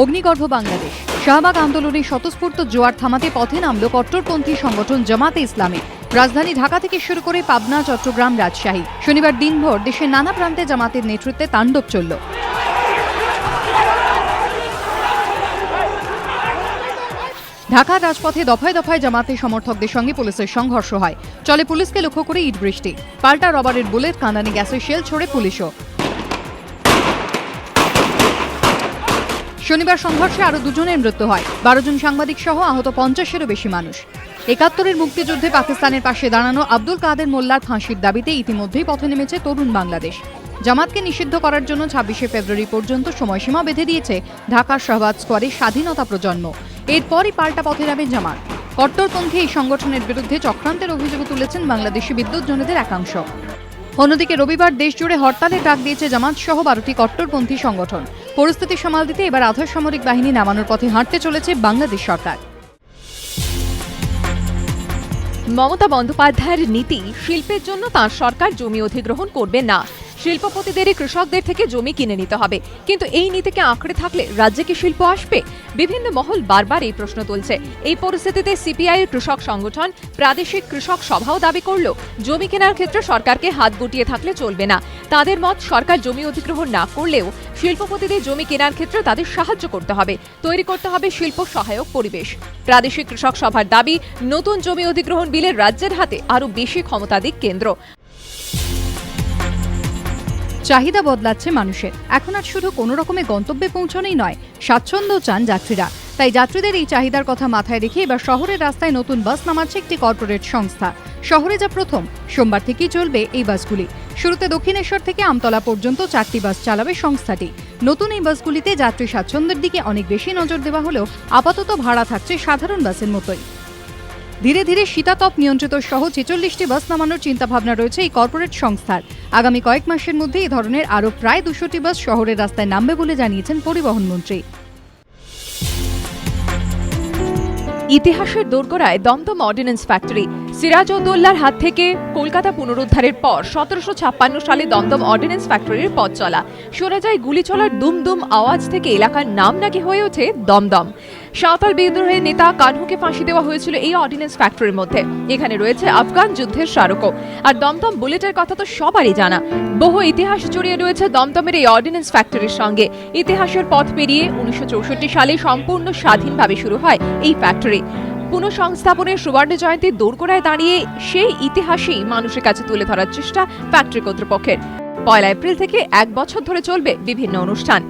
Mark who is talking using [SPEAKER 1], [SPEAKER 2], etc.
[SPEAKER 1] অগ্নিগর্ভ বাংলাদেশ। শাহবাগ আন্দোলনে স্বতঃস্ফূর্ত জোয়ার থামাতে পথে নামল কট্টরপন্থী সংগঠন জামাতে ইসলামী। রাজধানী ঢাকা থেকে শুরু করে পাবনা, চট্টগ্রাম, রাজশাহী। শনিবার দিনভর দেশের নানা প্রান্তে জামাতের নেতৃত্বে তাণ্ডব চলল। ঢাকার রাজপথে দফায় দফায় জামাতের সমর্থকদের সঙ্গে পুলিশের সংঘর্ষ হয়। চলে পুলিশকে লক্ষ্য করে ইট বৃষ্টি, পাল্টা রবারের বুলেট, কাঁদানে গ্যাসের শেল ছোড়ে পুলিশও। শনিবার সংঘর্ষে আরও দুজনের মৃত্যু হয়। 12 জন সাংবাদিক সহ আহত 50-এরও বেশি মানুষ। 71-এর মুক্তিযুদ্ধে পাকিস্তানের পাশে দাঁড়ানো আব্দুল কাদের মোল্লার ফাঁসির দাবিতে ইতিমধ্যেই পথে নেমেছে তরুণ বাংলাদেশ। জামাতকে নিষিদ্ধ করার জন্য 26শে ফেব্রুয়ারি পর্যন্ত সময়সীমা বেঁধে দিয়েছে ঢাকার শাহবাগ স্কোয়ারে স্বাধীনতা প্রজন্ম। এরপরই পাল্টা পথে নামে জামাত। কট্টরপন্থী এই সংগঠনের বিরুদ্ধে চক্রান্তের অভিযোগ তুলেছেন বাংলাদেশি বিদ্যুৎজনীদের একাংশ। অন্যদিকে রবিবার দেশজুড়ে হরতালের ডাক দিয়েছে জামাত সহ 12টি কট্টরপন্থী সংগঠন। পরিস্থিতি সামাল দিতে এবার আধা সামরিক বাহিনী নামানোর পথে হাঁটতে চলেছে বাংলাদেশ সরকার।
[SPEAKER 2] মমতা বন্দ্যোপাধ্যায়ের নীতি, শিল্পের জন্য তাঁর সরকার জমি অধিগ্রহণ করবে না। শিল্পপতিদেরই কৃষকদের থেকে জমি কিনে নিতে হবে। কিন্তু এই নীতিকে আঁকড়ে থাকলে রাজ্যে কি শিল্প আসবে? বিভিন্ন মহল বারবার এই প্রশ্ন তুলছে। এই পরিস্থিতিতে সিপিআই কৃষক সংগঠন প্রাদেশিক কৃষক সভাও দাবি করল, জমি কেনার ক্ষেত্রে সরকারকে হাত গুটিয়ে থাকলে চলবে না। তাদের মত, সরকার জমি অধিগ্রহণ না করলেও শিল্পপতিদের জমি কেনার ক্ষেত্রে তাদের সাহায্য করতে হবে, তৈরি করতে হবে শিল্প সহায়ক পরিবেশ। প্রাদেশিক কৃষক সভার দাবি, নতুন জমি অধিগ্রহণ বিলে রাজ্যের হাতে আরও বেশি ক্ষমতা দিক কেন্দ্র।
[SPEAKER 1] চাহিদা বদলাচ্ছে মানুষের। এখন আর শুধু কোনো রকমে গন্তব্যে পৌঁছানোই নয়, স্বাচ্ছন্দ্য চান যাত্রীরা। তাই যাত্রীদের এই চাহিদার কথা মাথায় রেখে এবার শহরের রাস্তায় নতুন বাস নামাচ্ছে একটি কর্পোরেট সংস্থা। শহরে যা প্রথম, সোমবার থেকেই চলবে এই বাসগুলি। শুরুতে দক্ষিণেশ্বর থেকে আমতলা পর্যন্ত 4টি বাস চালাবে সংস্থাটি। নতুন এই বাসগুলিতে যাত্রী স্বাচ্ছন্দ্যের দিকে অনেক বেশি নজর দেওয়া হলেও আপাতত ভাড়া থাকছে সাধারণ বাসের মতোই। ধীরে ধীরে শীতাতপ নিয়ন্ত্রিত সহ 46টি বাস নামানোর চিন্তাভাবনা রয়েছে এই কর্পোরেট সংস্থার। আগামী কয়েক মাসের মধ্যে এই ধরনের আরও প্রায় 200টি বাস শহরের রাস্তায় নামবে বলে জানিয়েছেন পরিবহন মন্ত্রী।
[SPEAKER 2] ইতিহাসের দোরগোড়ায় দমদম অর্ডিন্যান্স ফ্যাক্টরি। সিরাজউদ্দৌলার হাত থেকে কলকাতা পুনরুদ্ধারের পর 1756 সালে দমদম অর্ডিন্যান্স ফ্যাক্টরির পথ চলা। শোনা যায় গুলি চলার দুমদুম আওয়াজ থেকে এলাকার নাম নাকি হয়ে ওঠে দমদম। সাঁওতাল বিদ্রোহের নেতা কানহুকে ফাঁসি দেওয়া হয়েছিল এই অর্ডিন্যান্স ফ্যাক্টরির মধ্যে। এখানে রয়েছে আফগান যুদ্ধের স্মারকও। আর দমদম বুলেটের কথা তো সবারই জানা। বহু ইতিহাস জড়িয়ে রয়েছে দমদমের এই অর্ডিন্যান্স ফ্যাক্টরির সঙ্গে। ইতিহাসের পথ পেরিয়ে 1964 সালে সম্পূর্ণ স্বাধীনভাবে শুরু হয় এই ফ্যাক্টরি। পুনঃসংস্থাপনের সুবর্ণ জয়ন্তীর দোরগোড়ায় দাঁড়িয়ে সেই ইতিহাসই মানুষের কাছে তুলে ধরার চেষ্টা ফ্যাক্টরি কর্তৃপক্ষের। 1 এপ্রিল থেকে 1 বছর ধরে চলবে বিভিন্ন অনুষ্ঠান।